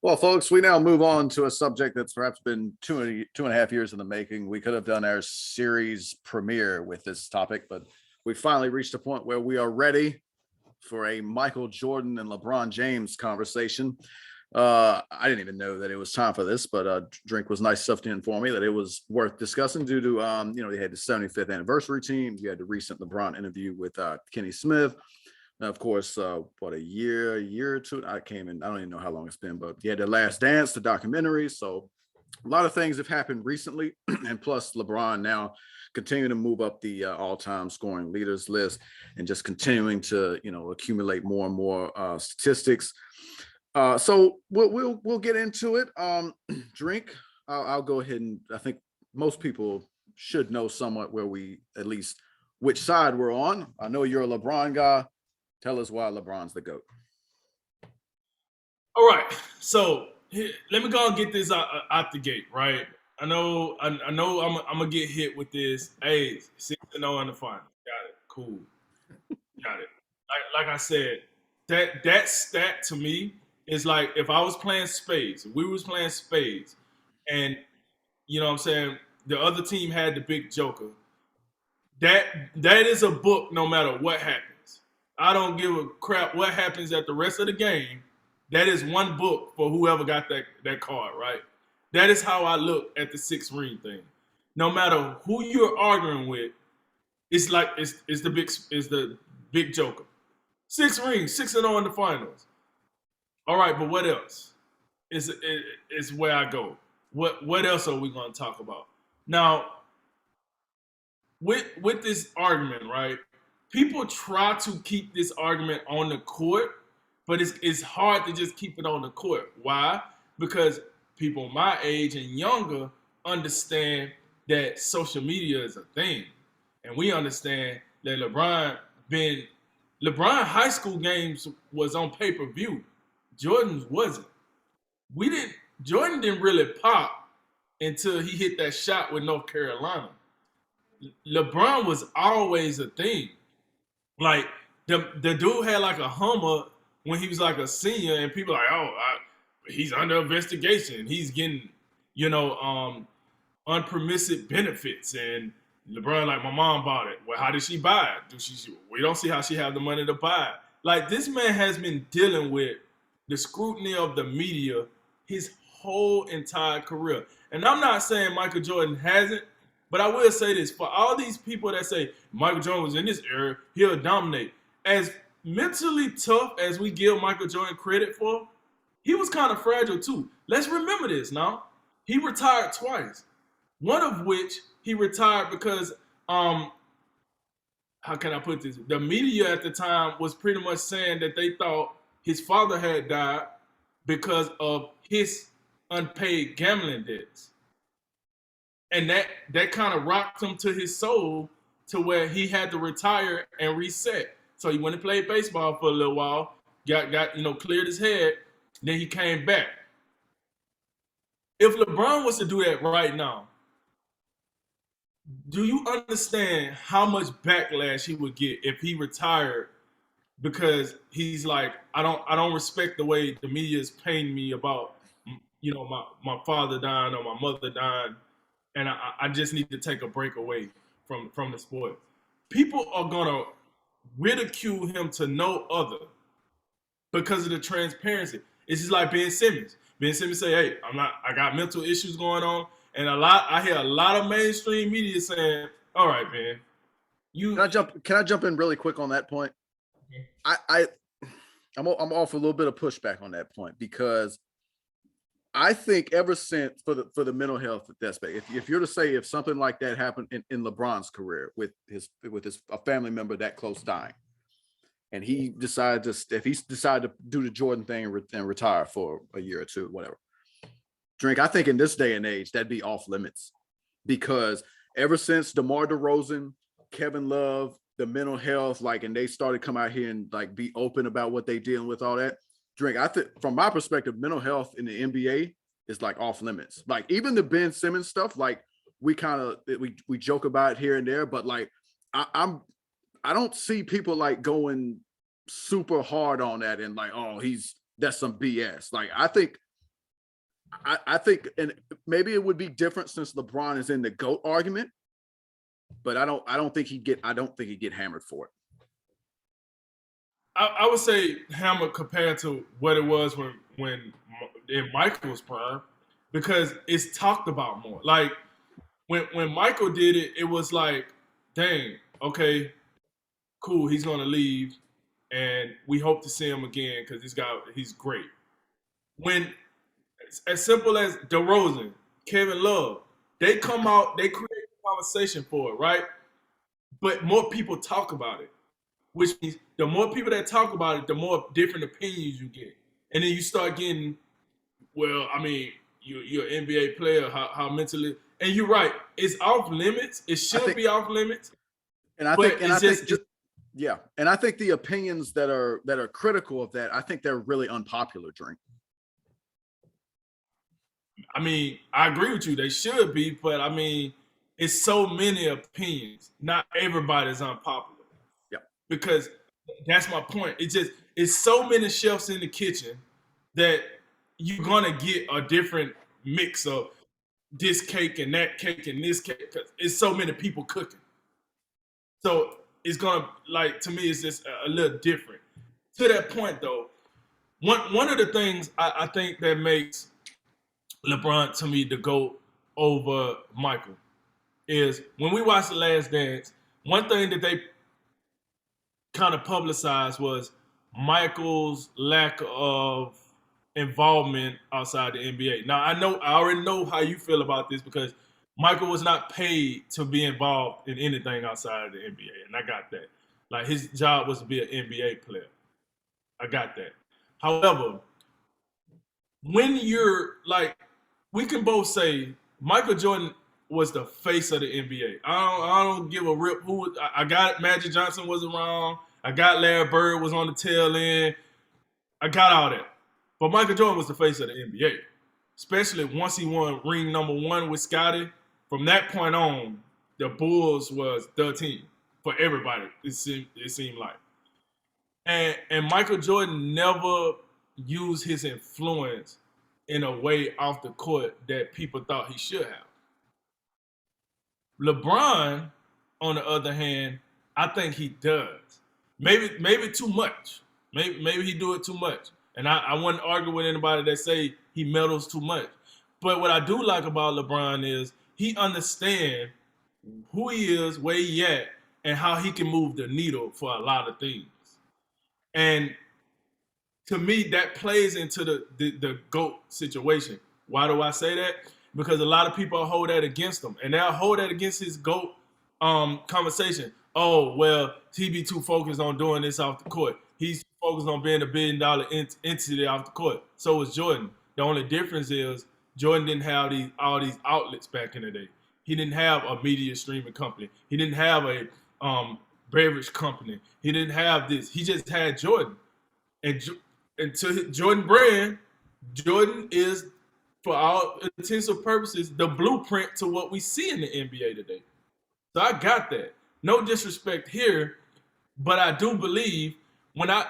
Well, folks, we now move on to a subject that's perhaps been two and a half years in the making. We could have done our series premiere with this topic, but we finally reached a point where we are ready for a Michael Jordan and LeBron James conversation. I didn't even know that it was time for this, but Drink was nice enough to inform me that it was worth discussing due to, they had the 75th anniversary team. You had the recent LeBron interview with Kenny Smith. Now, of course, a year or two, I don't even know how long it's been, but you had The Last Dance, the documentary. So a lot of things have happened recently. And plus LeBron now continuing to move up the all-time scoring leaders list and just continuing to, accumulate more and more statistics. So we'll get into it. Drink, I'll go ahead, and I think most people should know somewhat at least which side we're on. I know you're a LeBron guy. Tell us why LeBron's the GOAT. All right, so let me go and get this out the gate, right? I know I'm gonna get hit with this. Hey, 6-0 in the final. Got it. Cool. Got it. Like I said, that stat to me is like if I was playing spades, if we was playing spades, and you know what I'm saying, the other team had the big joker. That is a book no matter what happens. I don't give a crap what happens at the rest of the game. That is one book for whoever got that card, right? That is how I look at the 6-ring thing. No matter who you're arguing with, it's like it's the big joker. 6 rings, 6-0 in the finals. All right, but what else? Is where I go. What else are we going to talk about? Now, with this argument, right? People try to keep this argument on the court, but it's hard to just keep it on the court. Why? Because people my age and younger understand that social media is a thing. And we understand that LeBron high school games was on pay-per-view. Jordan's wasn't. Jordan didn't really pop until he hit that shot with North Carolina. LeBron was always a thing. Like the dude had like a Hummer when he was like a senior, and people like, he's under investigation. He's getting, unpermissive benefits. And LeBron, like, my mom bought it. Well, how did she buy it? We don't see how she had the money to buy it. Like, this man has been dealing with the scrutiny of the media his whole entire career. And I'm not saying Michael Jordan hasn't, but I will say this. For all these people that say Michael Jordan was in this era, he'll dominate. As mentally tough as we give Michael Jordan credit for, he was kind of fragile too. Let's remember this now. He retired twice. One of which he retired because, how can I put this? The media at the time was pretty much saying that they thought his father had died because of his unpaid gambling debts. And that kind of rocked him to his soul to where he had to retire and reset. So he went and played baseball for a little while, got cleared his head, then he came back. If LeBron was to do that right now, do you understand how much backlash he would get if he retired because he's like, I don't respect the way the media is painting me about, my father dying or my mother dying, and I just need to take a break away from the sport. People are gonna ridicule him to no other because of the transparency. It's just like Ben Simmons. Ben Simmons say, "Hey, I got mental issues going on," and I hear a lot of mainstream media saying, "All right, man, Can I jump in really quick on that point? Okay. I'm off a little bit of pushback on that point because I think ever since for the mental health aspect, if you're to say if something like that happened in LeBron's career with a family member that close dying, and he decided to do the Jordan thing and retire for a year or two, whatever. Drink, I think in this day and age that'd be off limits because ever since DeMar DeRozan, Kevin Love, the mental health, and they started come out here and be open about what they dealing with, all that. Drink, I think from my perspective, mental health in the NBA is off limits. Even the Ben Simmons stuff, we joke about it here and there, but I don't see people going super hard on that and that's some BS. I think I think, and maybe it would be different since LeBron is in the GOAT argument, but I don't think he'd get hammered for it. I would say Hammer compared to what it was when in Michael's prime, because it's talked about more. Like when Michael did it, it was like, dang, okay, cool, he's gonna leave, and we hope to see him again because he's great. When as simple as DeRozan, Kevin Love, they come out, they create a conversation for it, right? But more people talk about it, which means the more people that talk about it, the more different opinions you get, and then you start getting, well, I mean, you're an NBA player, how mentally, and you're right, it's off limits. It should be off limits, and I but think, yeah, and I think the opinions that are critical of that, I think they're really unpopular, Drink. I mean, I agree with you. They should be, but I mean, it's so many opinions. Not everybody's unpopular. Yeah. Because that's my point. It's so many chefs in the kitchen that you're gonna get a different mix of this cake and that cake and this cake because it's so many people cooking. So it's gonna, like, to me, it's just a little different. To that point though, one of the things I think that makes LeBron to me the GOAT over Michael is when we watched The Last Dance, one thing that they kind of publicized was Michael's lack of involvement outside the NBA. Now I already know how you feel about this because Michael was not paid to be involved in anything outside of the NBA, and I got that. Like, his job was to be an NBA player. I got that. However, when you're like, we can both say Michael Jordan was the face of the NBA. I don't give a rip who. I got it. Magic Johnson was around. I got Larry Bird was on the tail end. I got all that. But Michael Jordan was the face of the NBA, especially once he won ring number 1 with Scottie. From that point on, the Bulls was the team for everybody. It seemed like, and Michael Jordan never used his influence in a way off the court that people thought he should have. LeBron, on the other hand, I think he does. Maybe too much. Maybe he do it too much. And I wouldn't argue with anybody that say he meddles too much. But what I do like about LeBron is he understands who he is, where he at, and how he can move the needle for a lot of things. And to me, that plays into the GOAT situation. Why do I say that? Because a lot of people hold that against him, and they'll hold that against his GOAT conversation. Oh, well, he be too focused on doing this off the court. He's focused on being a billion-dollar entity off the court. So was Jordan. The only difference is Jordan didn't have all these outlets back in the day. He didn't have a media streaming company. He didn't have a beverage company. He didn't have this. He just had Jordan. And to Jordan brand, Jordan is, for all intents and purposes, the blueprint to what we see in the NBA today. So I got that. No disrespect here, but I do believe I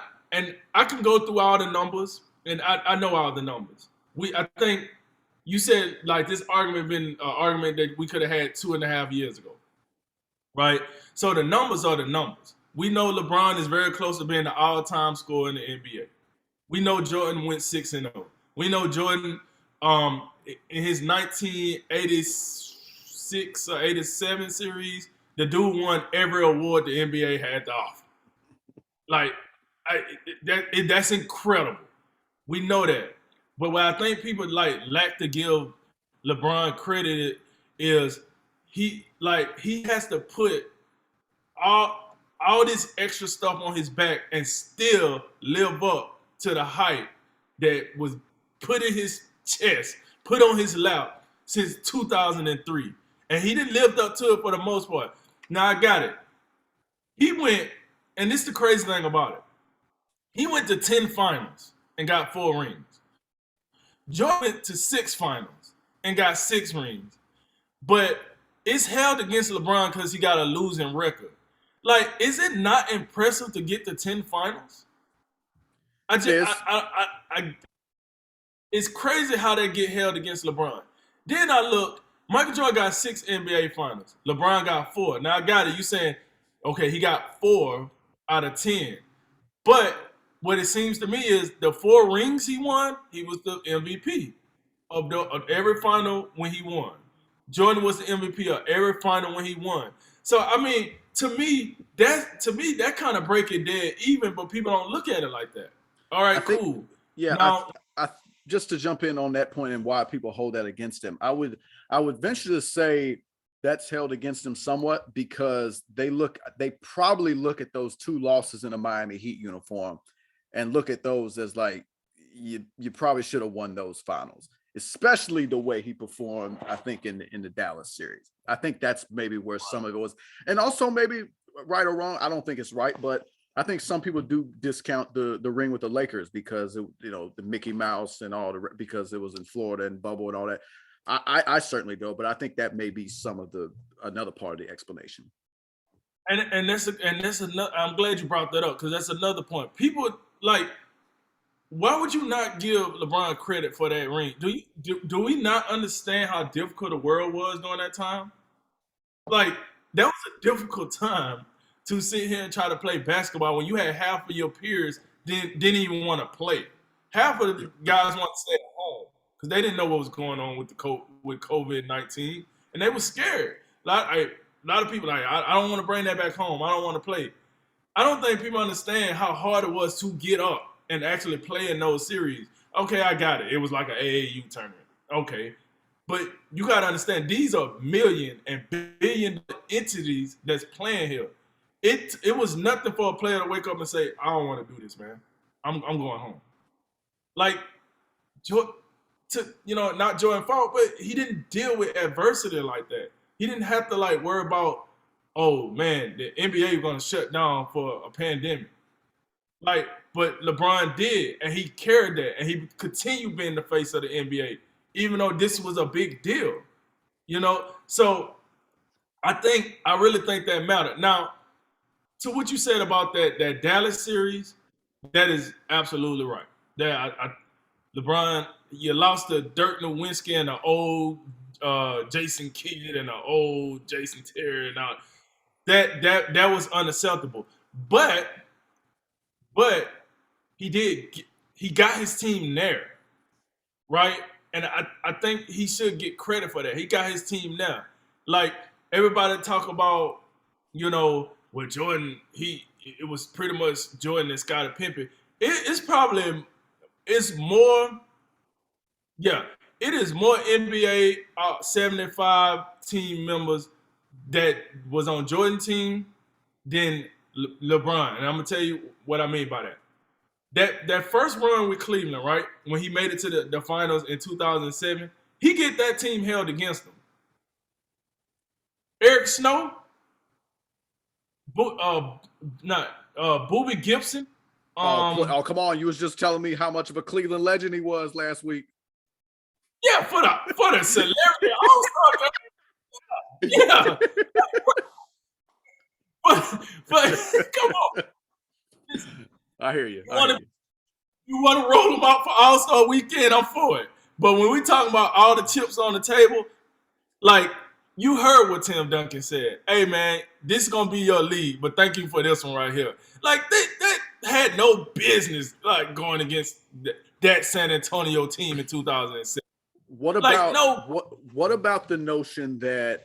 can go through all the numbers, and I know all the numbers. I think you said, like, this argument been an argument that we could have had 2.5 years ago, right? So the numbers are the numbers. We know LeBron is very close to being the all-time scorer in the NBA. We know Jordan went 6-0. We know Jordan, in his 1986 or 87 series, the dude won every award the NBA had to offer. Like, that's incredible. We know that. But what I think people lack to give LeBron credit is he has to put all this extra stuff on his back and still live up to the hype that was put in his chest, put on his lap since 2003. And he didn't live up to it for the most part. Now I got it. He went, and this is the crazy thing about it. He went to 10 finals and got 4 rings. Jordan went to 6 finals and got 6 rings. But it's held against LeBron because he got a losing record. Like, is it not impressive to get to 10 finals? It's crazy how they get held against LeBron. Then I look, Michael Jordan got 6 NBA finals. LeBron got 4. Now I got it. You saying, okay, he got 4 out of 10. But what it seems to me is the 4 rings he won, he was the MVP of every final when he won. Jordan was the MVP of every final when he won. So I mean, to me that kind of break it dead even, but people don't look at it like that. All right, cool. Yeah, Now, I just to jump in on that point and why people hold that against him, I would venture to say that's held against him somewhat because they probably look at those 2 losses in a Miami Heat uniform and look at those as like you probably should have won those finals, especially the way he performed, I think, in the Dallas series. I think that's maybe where some of it was. And also maybe right or wrong, I don't think it's right, but I think some people do discount the ring with the Lakers because the Mickey Mouse and all because it was in Florida and bubble and all that. I certainly do, but I think that may be some of another part of the explanation. and that's another. I'm glad you brought that up because that's another point. People like, why would you not give LeBron credit for that ring? Do we not understand how difficult the world was during that time? Like, that was a difficult time to sit here and try to play basketball when you had half of your peers didn't even want to play. Half of the guys want to stay at home because they didn't know what was going on with COVID-19, and they were scared. A lot of people like, I don't want to bring that back home. I don't want to play. I don't think people understand how hard it was to get up and actually play in those series. Okay, I got it. It was like an AAU tournament. Okay. But you got to understand, these are million and billion entities that's playing here. It was nothing for a player to wake up and say, I don't want to do this, man. I'm going home. Like, not Jordan fault, but he didn't deal with adversity like that. He didn't have to like worry about, oh man, the NBA is going to shut down for a pandemic. Like, but LeBron did, and he carried that, and he continued being the face of the NBA, even though this was a big deal. So I really think that mattered. Now, to what you said about that Dallas series, that is absolutely right. LeBron, you lost to Dirk Nowitzki and the old Jason Kidd and the old Jason Terry and all. That was unacceptable. But he got his team there, right? And I think he should get credit for that. He got his team there. Like, everybody talk about, with Jordan, it was pretty much Jordan and Scottie Pippen. It is more NBA 75 team members that was on Jordan team than LeBron. And I'm gonna tell you what I mean by that. That first run with Cleveland, right? When he made it to the finals in 2007, he get that team held against him. Eric Snow, Boobie Gibson. Come on! You was just telling me how much of a Cleveland legend he was last week. Yeah, for the celebrity all-star. Yeah, but come on. I hear you. You want to roll them out for All-Star Weekend? I'm for it. But when we talk about all the chips on the table, like, you heard what Tim Duncan said. Hey, man, this is going to be your league, but thank you for this one right here. Like, they had no business, like, going against that San Antonio team in 2007. What about the notion that,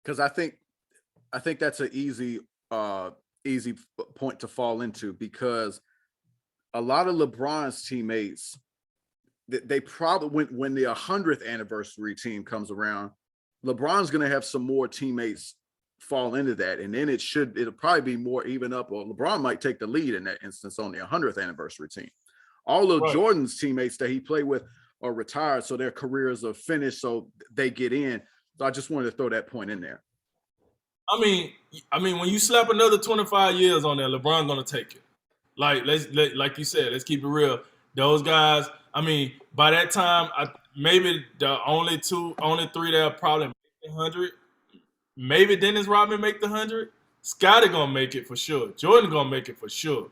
because I think that's an easy point to fall into, because a lot of LeBron's teammates, they probably, when the 100th anniversary team comes around, LeBron's going to have some more teammates fall into that, and then it'll probably be more even up, or LeBron might take the lead in that instance on the 100th anniversary team. All of Jordan's teammates that he played with are retired, so their careers are finished, so they get in. So I just wanted to throw that point in there. I mean, when you slap another 25 years on there, LeBron gonna take it. Like, like you said, let's keep it real. Those guys, I mean, by that time, maybe the only three that probably make the 100. Maybe Dennis Rodman make the 100. Scottie gonna make it for sure. Jordan gonna make it for sure.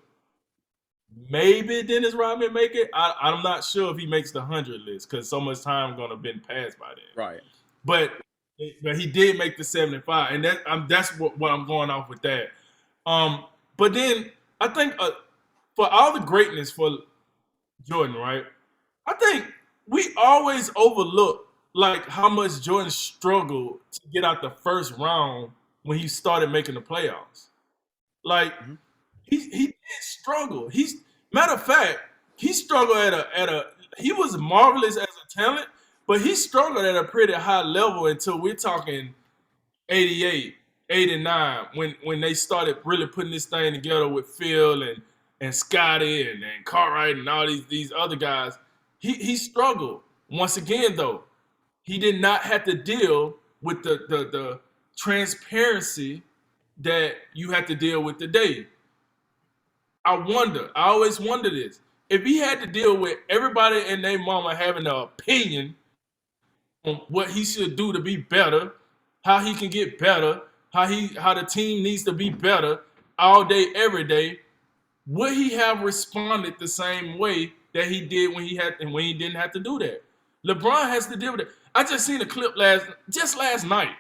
maybe Dennis Rodman make it. I'm not sure if he makes the 100 list because so much time gonna been passed by then. Right. But he did make the 75, and that's what I'm going off with that. But then I think for all the greatness for Jordan, right? I think we always overlook like how much Jordan struggled to get out the first round when he started making the playoffs. Like Mhm. he did struggle. He's matter of fact, he struggled at a he was marvelous as a talent, but he struggled at a pretty high level until we're talking 88, 89, when they started really putting this thing together with Phil and Scotty and Cartwright and all these other guys. He struggled. Once again, though, he did not have to deal with the transparency that you have to deal with today. I always wonder this. If he had to deal with everybody and their mama having an opinion on what he should do to be better, how he can get better, how the team needs to be better all day, every day, would he have responded the same way that he did when he didn't have to do that? LeBron has to deal with it. I just seen a clip last night,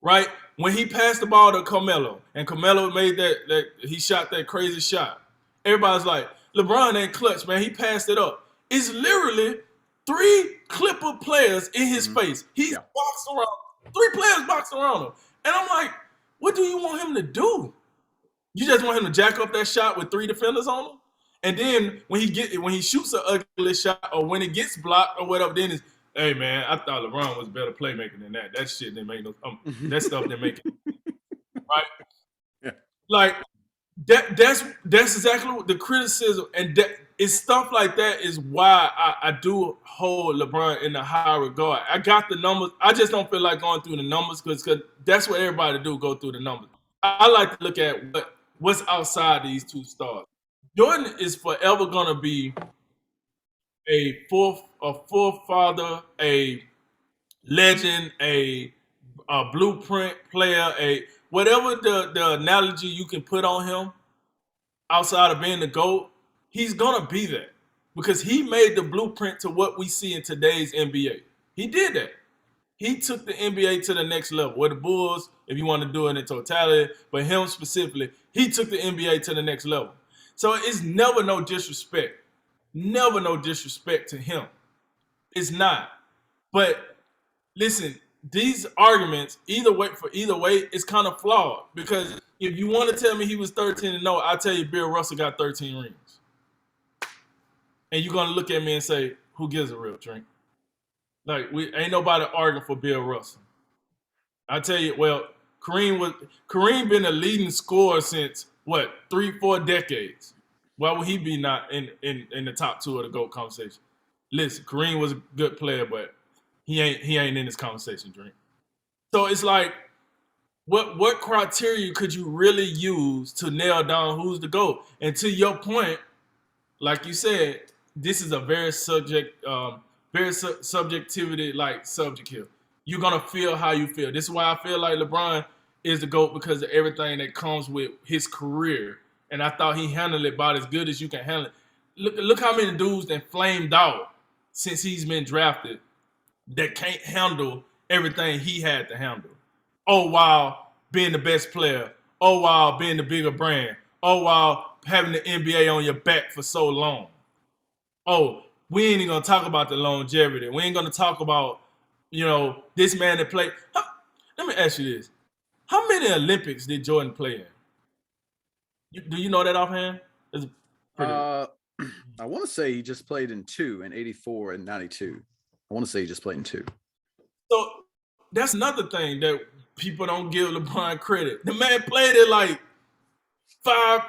right? When he passed the ball to Carmelo, and Carmelo made that he shot that crazy shot. Everybody's like, LeBron ain't clutch, man. He passed it up. It's literally three Clipper players in his face. He's boxed around. Three players boxed around him. And I'm like, what do you want him to do? You just want him to jack up that shot with three defenders on him? And then when he shoots an ugly shot or when it gets blocked or whatever, then it's, hey man, I thought LeBron was better playmaker than that. That shit didn't make no that stuff didn't make it. Right? Yeah. Like that's exactly what the criticism, and that it's stuff like that is why I do hold LeBron in a high regard. I got the numbers. I just don't feel like going through the numbers because that's what everybody do, go through the numbers. I like to look at what's outside these two stars. Jordan is forever gonna be a forefather, a legend, a blueprint player, a whatever the analogy you can put on him outside of being the GOAT, he's gonna be that. Because he made the blueprint to what we see in today's NBA. He did that. He took the NBA to the next level. Where the Bulls, if you want to do it in totality, but him specifically, he took the NBA to the next level. So it's never no disrespect. Never no disrespect to him. It's not. But listen, these arguments, either way, it's kind of flawed. Because if you want to tell me he was 13-0, I'll tell you Bill Russell got 13 rings. And you're gonna look at me and say, who gives a real drink? Like, we ain't nobody arguing for Bill Russell. I tell you, well, Kareem been a leading scorer since what, 3-4 decades. Why would he be not in the top two of the GOAT conversation? Listen, Kareem was a good player, but he ain't in this conversation, Drink. So it's like, what criteria could you really use to nail down who's the GOAT? And to your point, like you said, this is a very subjectivity like subject here. You're gonna feel how you feel. This is why I feel like LeBron is the GOAT, because of everything that comes with his career. And I thought he handled it about as good as you can handle it. Look how many dudes that flamed out since he's been drafted that can't handle everything he had to handle. Oh, while being the best player. Oh, while being the bigger brand. Oh, while having the NBA on your back for so long. Oh, we ain't even gonna talk about the longevity. We ain't gonna talk about, this man that played. Let me ask you this. How many Olympics did Jordan play in? Do you know that offhand? It's pretty... I want to say he just played in two, in 84 and 92. I want to say he just played in two. So that's another thing that people don't give LeBron credit. The man played at like five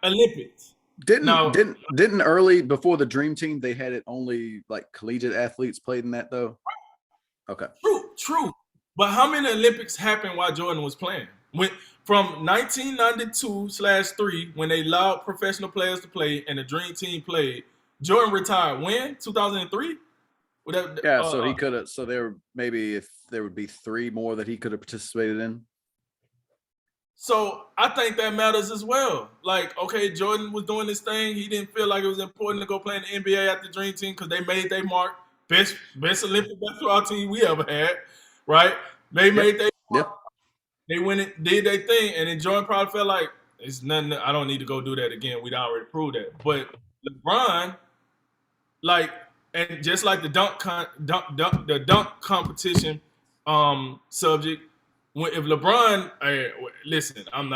Olympics. Didn't early, before the Dream Team, they had it only like collegiate athletes played in that though? Okay. True. But how many Olympics happened while Jordan was playing? From 1992/3, when they allowed professional players to play and the Dream Team played, Jordan retired when? 2003? Yeah, so he could have. So there maybe if there would be three more that he could have participated in. So I think that matters as well. Like, okay, Jordan was doing this thing. He didn't feel like it was important to go play in the NBA at the Dream Team because they made their mark. Best Olympic basketball team we ever had, right? They Yep. made their Yep. they went and did their thing, and then Jordan probably felt like it's nothing. I don't need to go do that again. We'd already proved that. But LeBron, like, and just like the dunk competition subject. If LeBron, hey, listen, I'm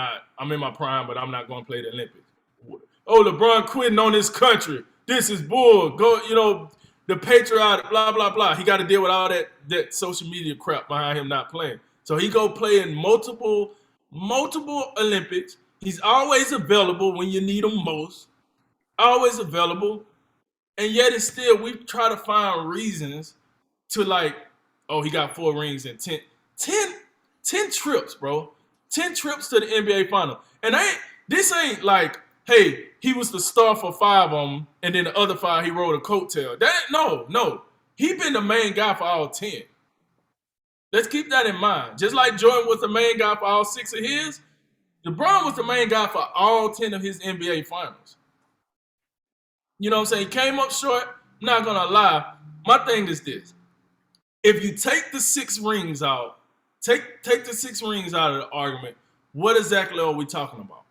in my prime, but I'm not going to play the Olympics. Oh, LeBron quitting on this country. This is bull. Go, the patriotic, blah blah blah. He got to deal with all that social media crap behind him not playing. So he go play in multiple Olympics. He's always available when you need him most. Always available, and yet it's still we try to find reasons to like, oh, he got 4 rings and 10 trips, bro. 10 trips to the NBA final. And this ain't like, hey, he was the star for 5 of them, and then the other 5 he rode a coattail. No. He been the main guy for all 10. Let's keep that in mind. Just like Jordan was the main guy for all 6 of his, LeBron was the main guy for all 10 of his NBA finals. You know what I'm saying? He came up short. I'm not gonna lie. My thing is this: if you take the 6 rings out, take the 6 rings out of the argument, what exactly are we talking about?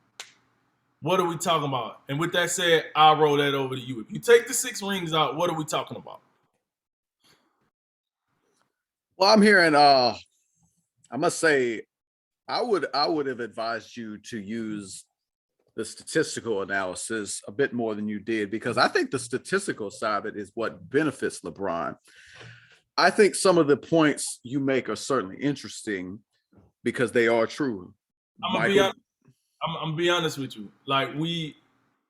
What are we talking about? And with that said, I'll roll that over to you. If you take the 6 rings out, what are we talking about? Well, I'm hearing. I must say, I would have advised you to use the statistical analysis a bit more than you did, because I think the statistical side of it is what benefits LeBron. I think some of the points you make are certainly interesting because they are true. I'm gonna be honest with you. Like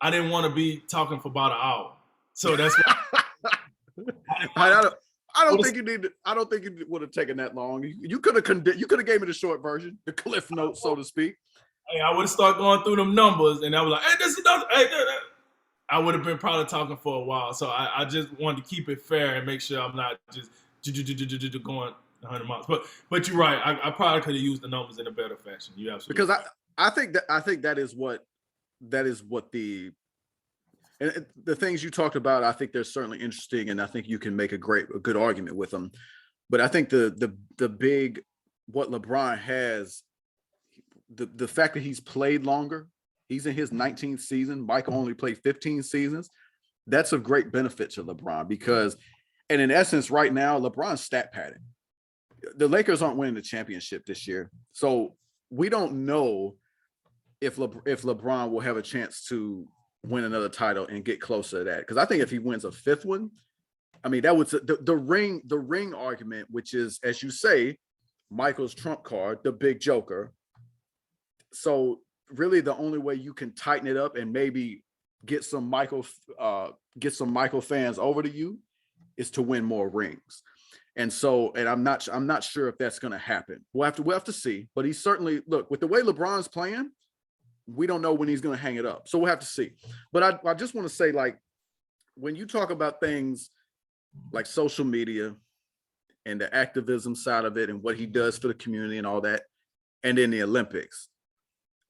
I didn't want to be talking for about an hour, so that's why. I don't think you need to, I don't think it would have taken that long. You could have gave me the short version, the cliff notes, so to speak. Hey, I would have started going through them numbers, and I was like, "Hey, this is another." Hey, I would have been probably talking for a while, so I just wanted to keep it fair and make sure I'm not just going 100 miles. But you're right. I probably could have used the numbers in a better fashion. You absolutely because I think that is what the and the things you talked about. I think they're certainly interesting, and I think you can make a good argument with them. But I think the big what LeBron has. The fact that he's played longer, he's in his 19th season. Michael only played 15 seasons. That's a great benefit to LeBron because, and in essence, right now, LeBron's stat padding. The Lakers aren't winning the championship this year. So we don't know if LeBron will have a chance to win another title and get closer to that. Because I think if he wins a 5th one, I mean, that was the ring argument, which is, as you say, Michael's trump card, the big joker. So really the only way you can tighten it up and maybe get some Michael fans over to you is to win more rings. And I'm not sure if that's going to happen. We'll have to see, but he's certainly, look, with the way LeBron's playing, we don't know when he's going to hang it up. So we'll have to see. But I just want to say, like, when you talk about things like social media and the activism side of it and what he does for the community and all that, and then the Olympics,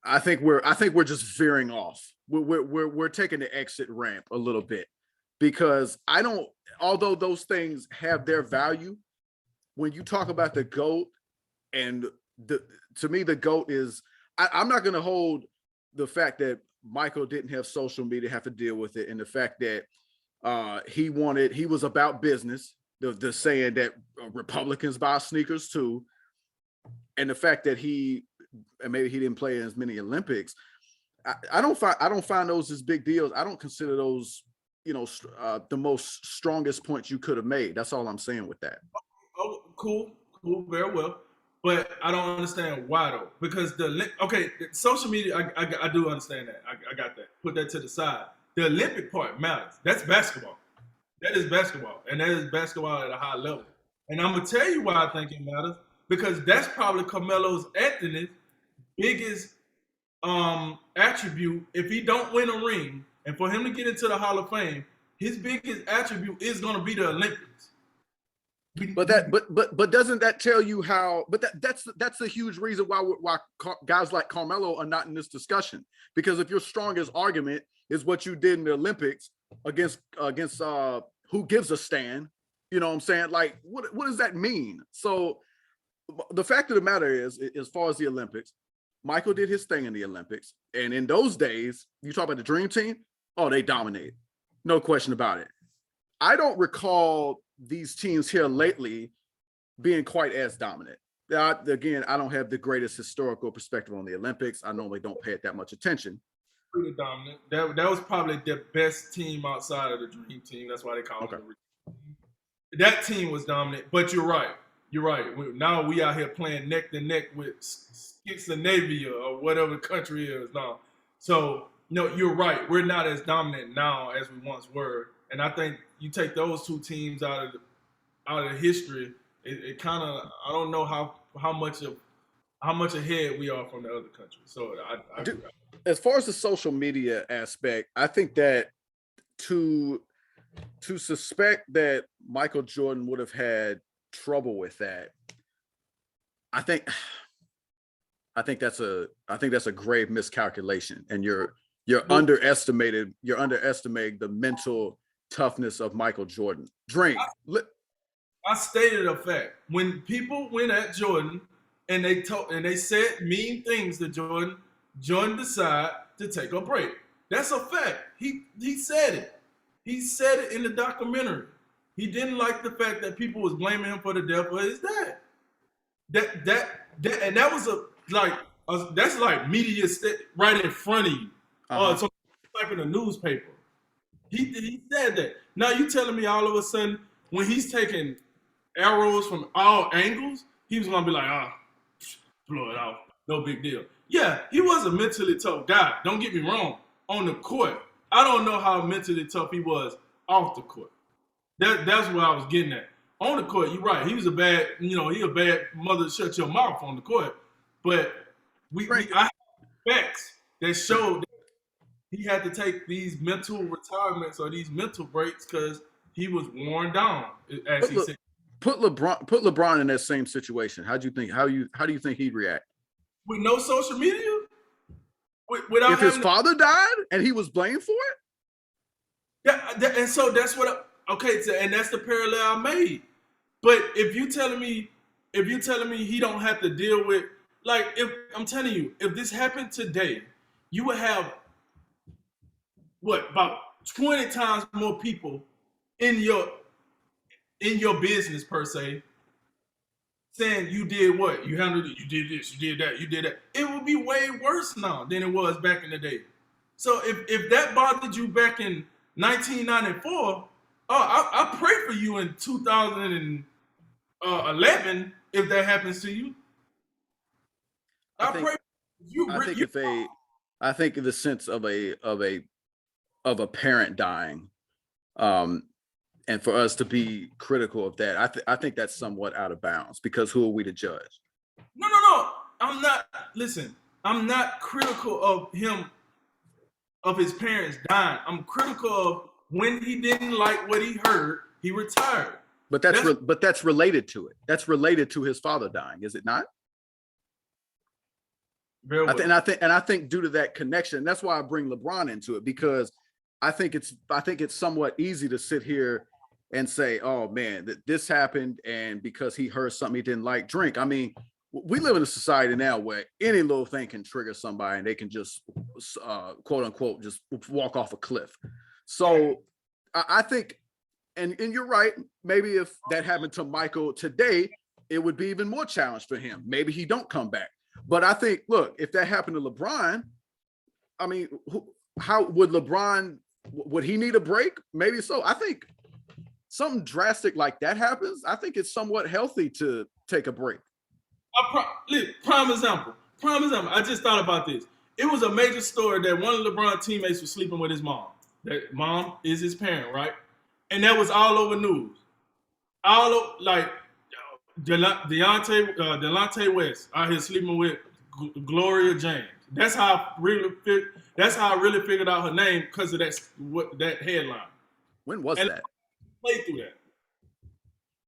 I think we're just veering off. We're taking the exit ramp a little bit because although those things have their value, when you talk about the GOAT, and to me the GOAT is, I'm not going to hold the fact that Michael didn't have social media, have to deal with it, and the fact that he was about business, the saying that Republicans buy sneakers too, and the fact that and maybe he didn't play in as many Olympics. I don't find those as big deals. I don't consider those, the most strongest points you could have made. That's all I'm saying with that. Oh, cool, very well. But I don't understand why though. Because social media, I do understand that. I got that. Put that to the side. The Olympic part matters. That's basketball. That is basketball, and that is basketball at a high level. And I'm gonna tell you why I think it matters. Because that's probably Carmelo Anthony's biggest attribute. If he don't win a ring, and for him to get into the Hall of Fame, his biggest attribute is going to be the Olympics. But doesn't that tell you how? But that's a huge reason why guys like Carmelo are not in this discussion. Because if your strongest argument is what you did in the Olympics against who gives a stand, you know what I'm saying? Like, what does that mean? So the fact of the matter is, as far as the Olympics, Michael did his thing in the Olympics, and in those days, you talk about the Dream Team. Oh, they dominated, no question about it. I don't recall these teams here lately being quite as dominant. Again, I don't have the greatest historical perspective on the Olympics. I normally don't pay it that much attention. Pretty dominant. That was probably the best team outside of the Dream Team. That's why they call it. That team was dominant. But you're right. You're right. Now we out here playing neck to neck with Scandinavia or whatever the country is now. So no, you're right. We're not as dominant now as we once were. And I think you take those two teams out of history, it kind of, I don't know how much ahead we are from the other countries. So as far as the social media aspect, I think that to suspect that Michael Jordan would have had trouble with that, I think that's a grave miscalculation, and you're underestimating the mental toughness of Michael Jordan. I stated a fact. When people went at Jordan and they said mean things to Jordan decided to take a break. That's a fact. He said it. He said it in the documentary. He didn't like the fact that people was blaming him for the death of his dad. That was that's like media right in front of you. So like in a newspaper. He said that. Now you telling me all of a sudden when he's taking arrows from all angles, he was gonna be like, blow it off, no big deal. Yeah, he was a mentally tough guy. Don't get me wrong. On the court, I don't know how mentally tough he was off the court. That's what I was getting at. On the court, you're right. He was a bad mother. Shut your mouth on the court. But I have facts that showed that he had to take these mental retirements or these mental breaks because he was worn down. As he said, put LeBron in that same situation. How do you think he'd react? With no social media? If his father died and he was blamed for it? And so that's what and that's the parallel I made. But if you're telling me he don't have to deal with, like, if I'm telling you, if this happened today, you would have about 20 times more people in your business per se saying you did what? You handled it, you did this, you did that, you did that. It would be way worse now than it was back in the day. So if that bothered you back in 1994, I pray for you in 2011 if that happens to you. I think in the sense of a parent dying, and for us to be critical of that, I think that's somewhat out of bounds, because who are we to judge? No. I'm not. Listen, I'm not critical of him, of his parents dying. I'm critical of when he didn't like what he heard, he retired. But that's related to it. That's related to his father dying, is it not? Very well. I think due to that connection, that's why I bring LeBron into it, because I think it's somewhat easy to sit here and say, oh man, that this happened, and because he heard something he didn't like, drink. I mean, we live in a society now where any little thing can trigger somebody and they can just quote unquote just walk off a cliff. So I think, and you're right, maybe if that happened to Michael today, it would be even more challenge for him. Maybe he don't come back. But I think, look, if that happened to LeBron, I mean, how would LeBron, would he need a break? Maybe so. I think something drastic like that happens, I think it's somewhat healthy to take a break. Prime example. I just thought about this. It was a major story that one of LeBron's teammates was sleeping with his mom. That mom is his parent, right? And that was all over news. All over, like, Delonte West out here sleeping with Gloria James. That's how I really figured out her name, because of that headline. When was that? Played through that.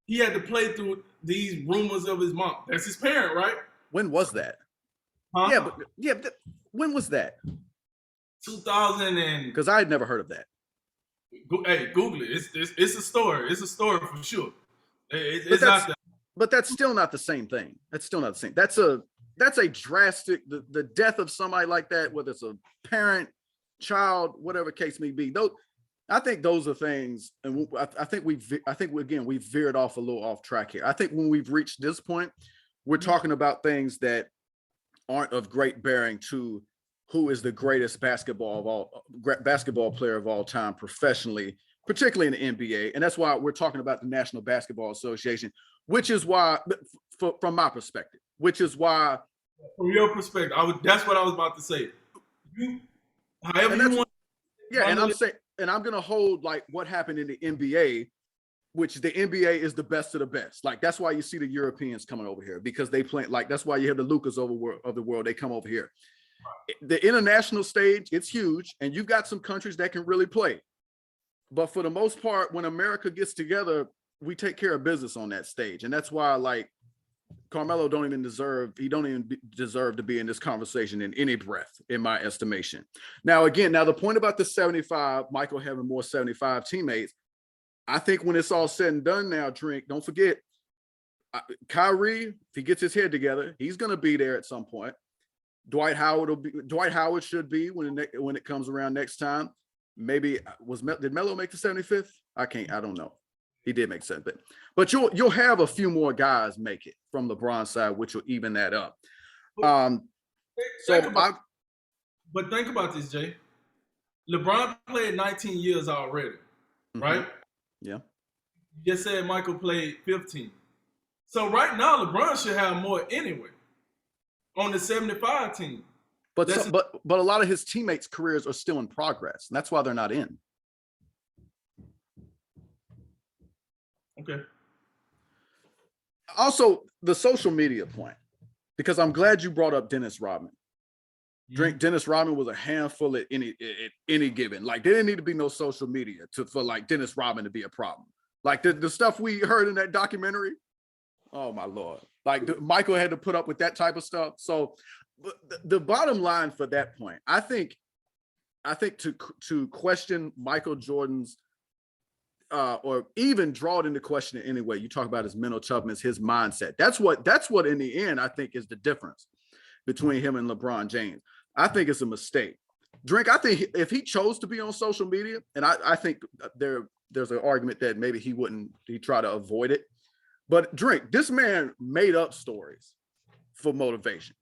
he had to play through these rumors of his mom. That's his parent, right? When was that? Huh? When was that? 2000 and Because I had never heard of that. hey, Google it. It's a story. It's a story for sure. But It's out there. that's still not the same thing. That's still not the same. That's a drastic the death of somebody like that, whether it's a parent, child, whatever case may be. Those I think those are things, and I think we veered off a little off track here. I think when we've reached this point, we're talking about things that aren't of great bearing to who is the greatest basketball player of all time professionally, particularly in the NBA. And that's why we're talking about the National Basketball Association, which is why, from my perspective, which is why. From your perspective, that's what I was about to say. You, however you want. Yeah, and I'm going to hold like what happened in the NBA, which the NBA is the best of the best. Like that's why you see the Europeans coming over here, because they play like that's why you have the Lucas of the world. They come over here. The international stage, it's huge, and you've got some countries that can really play. But for the most part, when America gets together, we take care of business on that stage. And that's why like Carmelo don't even deserve to be in this conversation in any breath, in my estimation. Now, again, the point about the 75, Michael having more 75 teammates, I think when it's all said and done now, don't forget, Kyrie, if he gets his head together, he's going to be there at some point. Dwight Howard should be when it comes around next time. Maybe did Melo make the 75th? I don't know. He did make 75th. But you'll have a few more guys make it from LeBron's side, which will even that up. But think about this, Jay. LeBron played 19 years already, right? Yeah. You just said Michael played 15. So right now, LeBron should have more anyway on the 75 team. But a lot of his teammates' careers are still in progress, and that's why they're not in. Okay. Also, the social media point, because I'm glad you brought up Dennis Rodman. Dennis Rodman was a handful at any given. Like, there didn't need to be no social media for like Dennis Rodman to be a problem. Like the stuff we heard in that documentary. Oh my Lord! Like Michael had to put up with that type of stuff. So the bottom line for that point, I think to question Michael Jordan's or even draw it into question in any way, you talk about his mental toughness, his mindset. That's what in the end I think is the difference between him and LeBron James. I think it's a mistake. I think if he chose to be on social media, and I think there's an argument that maybe he'd try to avoid it. But this man made up stories for motivation.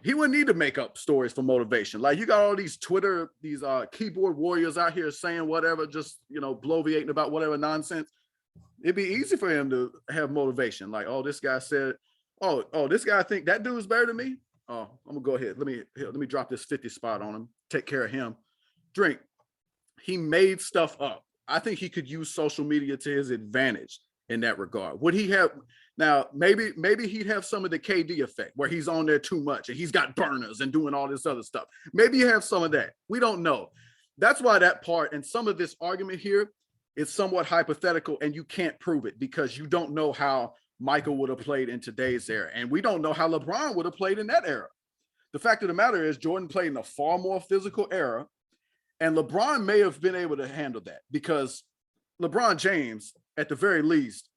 He wouldn't need to make up stories for motivation. Like you got all these keyboard warriors out here saying whatever, just, bloviating about whatever nonsense. It'd be easy for him to have motivation. Like, oh, this guy said, oh, this guy think that dude's better than me. Oh, I'm gonna go ahead. Let me drop this 50 spot on him. Take care of him. He made stuff up. I think he could use social media to his advantage in that regard. Would he have now? Maybe he'd have some of the KD effect where he's on there too much and he's got burners and doing all this other stuff. Maybe you have some of that. We don't know. That's why that part and some of this argument here is somewhat hypothetical, and you can't prove it because you don't know how Michael would have played in today's era, and we don't know how LeBron would have played in that era. The fact of the matter is Jordan played in a far more physical era, and LeBron may have been able to handle that because LeBron James, at the very least,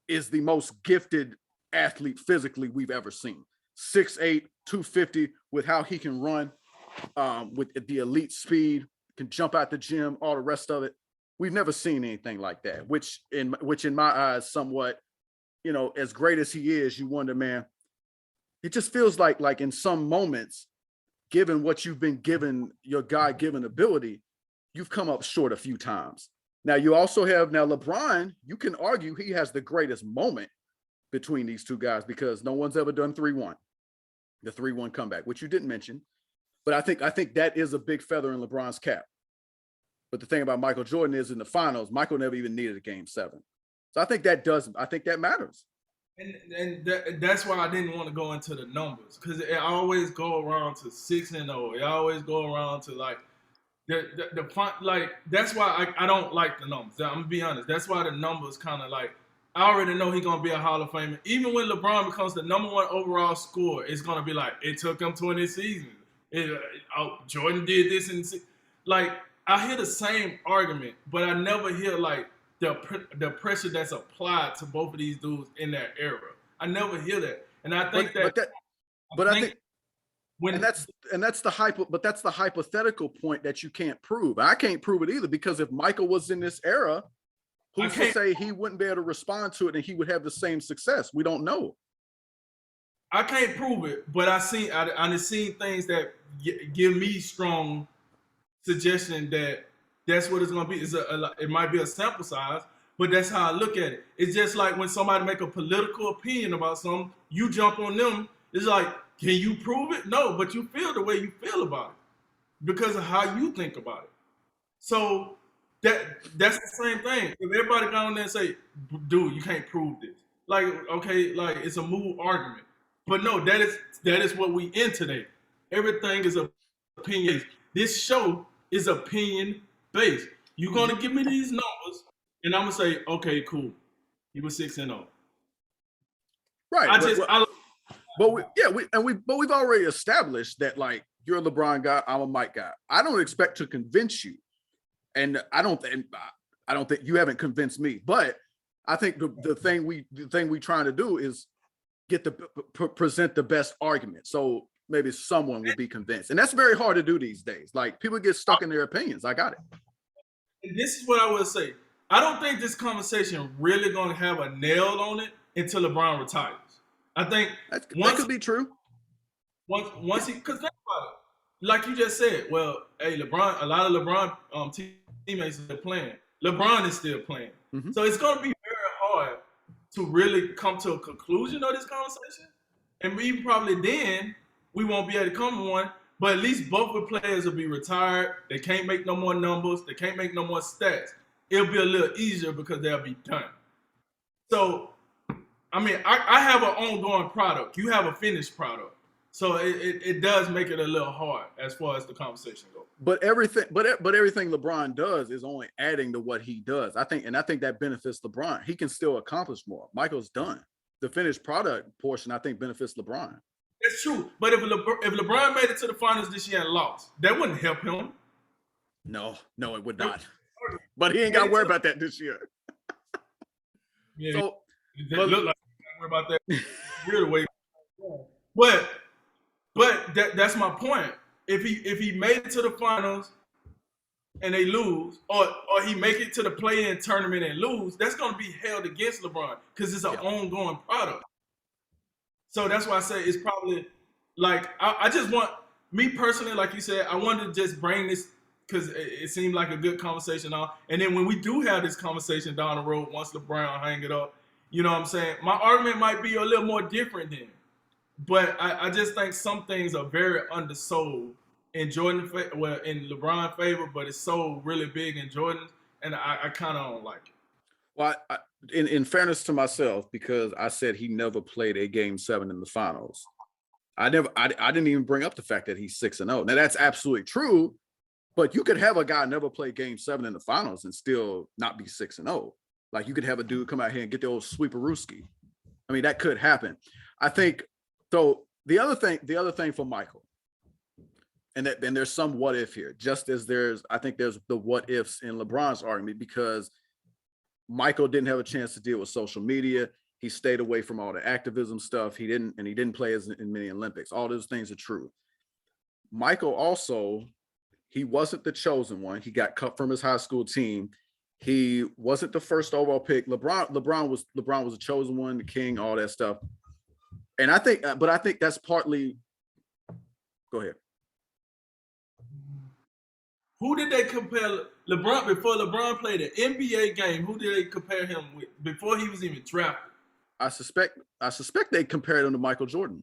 is the most gifted athlete physically we've ever seen. 6'8", 250, with how he can run, with the elite speed, can jump out the gym, all the rest of it. We've never seen anything like that, which in my eyes, somewhat, as great as he is, you wonder, man, it just feels like in some moments, given what you've been given, your God-given ability, you've come up short a few times. Now, you also have LeBron, you can argue he has the greatest moment between these two guys because no one's ever done 3-1, the 3-1 comeback, which you didn't mention. But I think that is a big feather in LeBron's cap. But the thing about Michael Jordan is in the finals, Michael never even needed a game 7. So I think that matters. And that's why I didn't want to go into the numbers because it always go around to 6-0. It always go around to like the fun, like that's why I don't like the numbers. I'm gonna be honest. That's why the numbers kind of like I already know he's gonna be a Hall of Famer. Even when LeBron becomes the #1 overall scorer, it's gonna be like it took him 20 seasons. Jordan did this and like I hear the same argument, but I never hear like the pressure that's applied to both of these dudes in their era. I never hear that, and I think I think when and that's the but that's the hypothetical point that you can't prove. I can't prove it either, because if Michael was in this era, who's to say he wouldn't be able to respond to it and he would have the same success? We don't know. I can't prove it, but I seen things that give me strong suggestion that that's what it's gonna be. It might be a sample size, but that's how I look at it. It's just like when somebody make a political opinion about something, you jump on them. It's like, can you prove it? No, but you feel the way you feel about it because of how you think about it. So that's the same thing. If everybody got on there and say, dude, you can't prove this. Like, okay, like it's a moot argument. But no, that is what we in today. Everything is opinion. This show is opinion based. You're gonna give me these numbers, and I'm gonna say, okay, cool. He was 6-0. Right. But we've already established that, like, you're a LeBron guy, I'm a Mike guy. I don't expect to convince you, and I don't think you haven't convinced me. But I think the thing we trying to do is present the best argument, so maybe someone will be convinced, and that's very hard to do these days. Like, people get stuck in their opinions. I got it. And this is what I would say. I don't think this conversation really gonna have a nail on it until LeBron retires. I think that could be true. Once he, because think about it, like you just said. Well, hey, LeBron, a lot of LeBron teammates are playing. LeBron is still playing, so it's gonna be very hard to really come to a conclusion of this conversation. And we probably then we won't be able to come to one. But at least both the players will be retired. They can't make no more numbers. They can't make no more stats. It'll be a little easier because they'll be done. So, I mean, I have an ongoing product. You have a finished product. So it does make it a little hard as far as the conversation goes. But everything LeBron does is only adding to what he does. I think that benefits LeBron. He can still accomplish more. Michael's done. The finished product portion, I think, benefits LeBron. That's true. But if LeBron made it to the finals this year and lost, that wouldn't help him. No, it would not. But he ain't got to worry about that this year. Yeah, so, it look like he got to worry about that. Weird way. But that's my point. If he made it to the finals and they lose, or he make it to the play-in tournament and lose, that's going to be held against LeBron because it's an ongoing product. So that's why I say it's probably like I just want, me personally, like you said, I wanted to just bring this because it seemed like a good conversation on. And then when we do have this conversation down the road, once LeBron hang it up, you know what I'm saying? My argument might be a little more different then. But I just think some things are very undersold in Jordan, well, in LeBron's favor, but it's so really big in Jordan, and I kind of don't like it. Well, in fairness to myself, because I said he never played a Game 7 in the finals, I didn't even bring up the fact that he's 6-0. Now that's absolutely true, but you could have a guy never play Game 7 in the finals and still not be 6-0. Like, you could have a dude come out here and get the old sweeperooski. I mean, that could happen. I think. So the other thing for Michael, and there's some what if here, just as there's the what ifs in LeBron's argument, because Michael didn't have a chance to deal with social media. He stayed away from all the activism stuff. He didn't play in many Olympics. All those things are true. Michael also, he wasn't the chosen one. He got cut from his high school team. He wasn't the first overall pick. LeBron was a chosen one, the king, all that stuff. And I think that's partly. Go ahead. Who did they compare LeBron before LeBron played an NBA game? Who did they compare him with before he was even drafted? I suspect they compared him to Michael Jordan.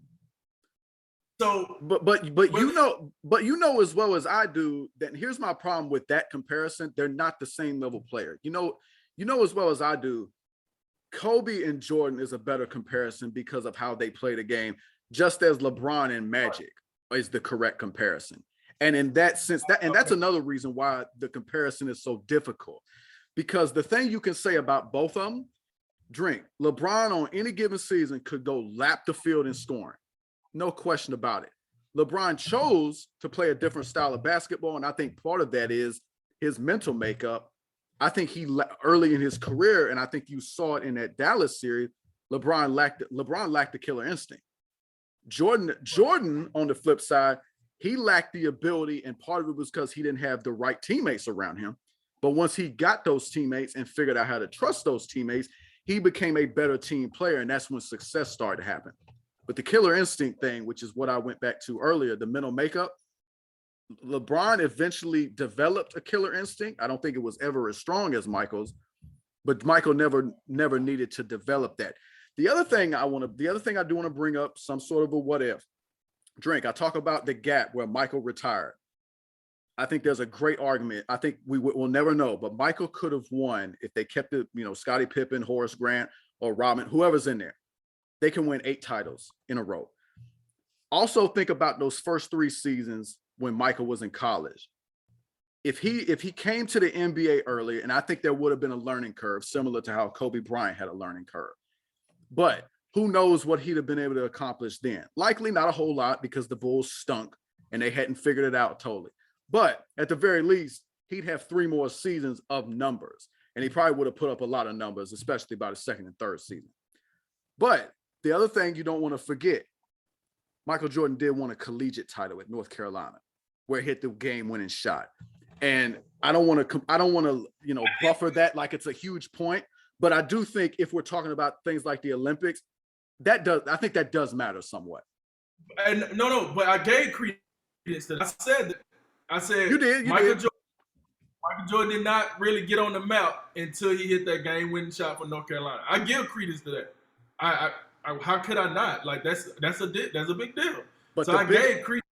So, but you know as well as I do that. Here's my problem with that comparison: they're not the same level player. You know as well as I do. Kobe and Jordan is a better comparison because of how they play the game, just as LeBron and Magic is the correct comparison. And in that sense, that's another reason why the comparison is so difficult, because the thing you can say about both of them, Drink. LeBron on any given season could go lap the field in scoring. No question about it. LeBron chose to play a different style of basketball, and I think part of that is his mental makeup. I think he early in his career, and I think you saw it in that Dallas series, LeBron lacked the killer instinct. Jordan on the flip side, he lacked the ability, and part of it was because he didn't have the right teammates around him. But once he got those teammates and figured out how to trust those teammates, he became a better team player, and that's when success started to happen. But the killer instinct thing, which is what I went back to earlier, the mental makeup, LeBron eventually developed a killer instinct. I don't think it was ever as strong as Michael's, but Michael never needed to develop that. The other thing I do want to bring up, some sort of a what if. Drink, I talk about the gap where Michael retired. I think there's a great argument. I think we'll never know, but Michael could have won if they kept it, Scottie Pippen, Horace Grant, or Robin, whoever's in there. They can win 8 titles in a row. Also think about those first 3 seasons when Michael was in college. If he came to the NBA early, and I think there would have been a learning curve similar to how Kobe Bryant had a learning curve. But who knows what he'd have been able to accomplish then? Likely not a whole lot because the Bulls stunk and they hadn't figured it out totally. But at the very least, he'd have 3 more seasons of numbers. And he probably would have put up a lot of numbers, especially by the second and third season. But the other thing you don't want to forget, Michael Jordan did win a collegiate title at North Carolina, where he hit the game-winning shot. And I don't want to, buffer that like it's a huge point. But I do think if we're talking about things like the Olympics, I think that does matter somewhat. And no, but I gave credence to that. I said you did. Michael Jordan did not really get on the map until he hit that game-winning shot for North Carolina. I give credence to that. I how could I not? Like that's a big deal. But so I gave credence.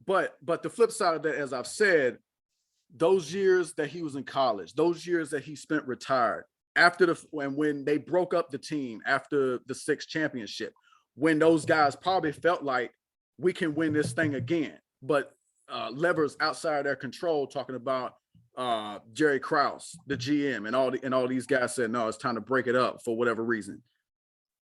But the flip side of that, as I've said, those years that he was in college, those years that he spent retired, when they broke up the team after the 6th championship, when those guys probably felt like we can win this thing again, but levers outside their control, talking about Jerry Krause, the GM, and all these guys said, no, it's time to break it up for whatever reason.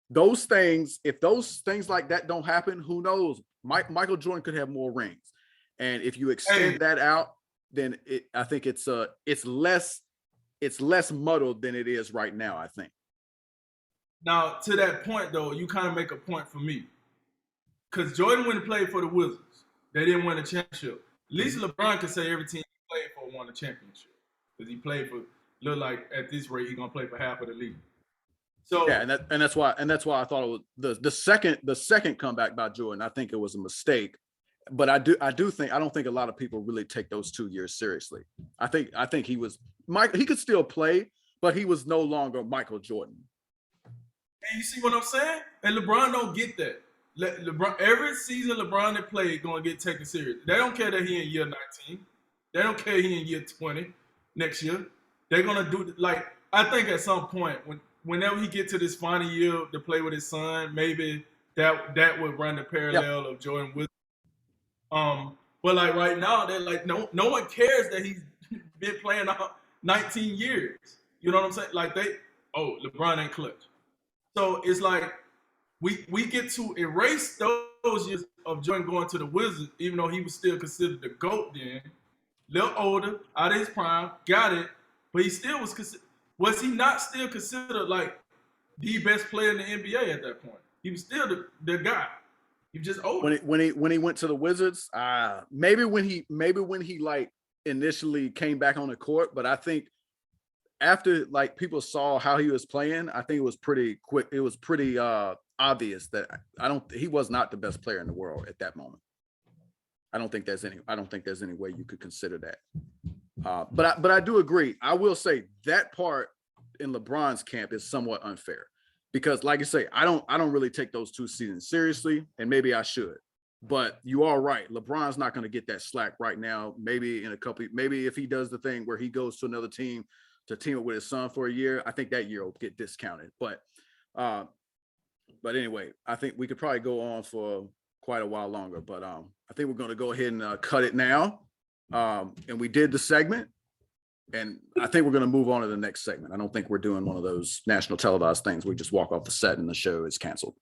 If those things like that don't happen, who knows? Michael Jordan could have more rings, and if you extend that out, then I think it's less muddled than it is right now, I think. Now, to that point, though, you kind of make a point for me. Because Jordan went and played for the Wizards. They didn't win a championship. At least LeBron can say every team he played for won a championship. Because he played for, look like at this rate, he's going to play for half of the league. So yeah, and that's why I thought it was the second comeback by Jordan. I think it was a mistake. But I don't think a lot of people really take those 2 years seriously. I think he could still play, but he was no longer Michael Jordan. And you see what I'm saying? And LeBron don't get that. LeBron, every season LeBron that played going to get taken serious. They don't care that he in year 19. They don't care he in year 20 next year. They're going to do, like, I think at some point, whenever he get to this final year to play with his son, maybe that would run the parallel of Jordan with. But like right now, they're like no one cares that he's been playing 19 years. You know what I'm saying? Like LeBron ain't clutch. So it's like we get to erase those years of Jordan going to the Wizards, even though he was still considered the GOAT then. Little older, out of his prime, got it, but he still was considered. Was he not still considered like the best player in the NBA at that point? He was still the guy. He was just old. When he went to the Wizards, maybe when he like initially came back on the court, but I think after like people saw how he was playing, I think it was pretty quick. It was pretty obvious that he was not the best player in the world at that moment. I don't think there's any way you could consider that. But I do agree. I will say that part in LeBron's camp is somewhat unfair because, like I say, I don't really take those 2 seasons seriously, and maybe I should. But you are right. LeBron's not going to get that slack right now. Maybe maybe if he does the thing where he goes to another team to team up with his son for a year, I think that year will get discounted. But anyway, I think we could probably go on for quite a while longer. But I think we're going to go ahead and cut it now. And we did the segment. And I think we're going to move on to the next segment. I don't think we're doing one of those national televised things. We just walk off the set and the show is canceled.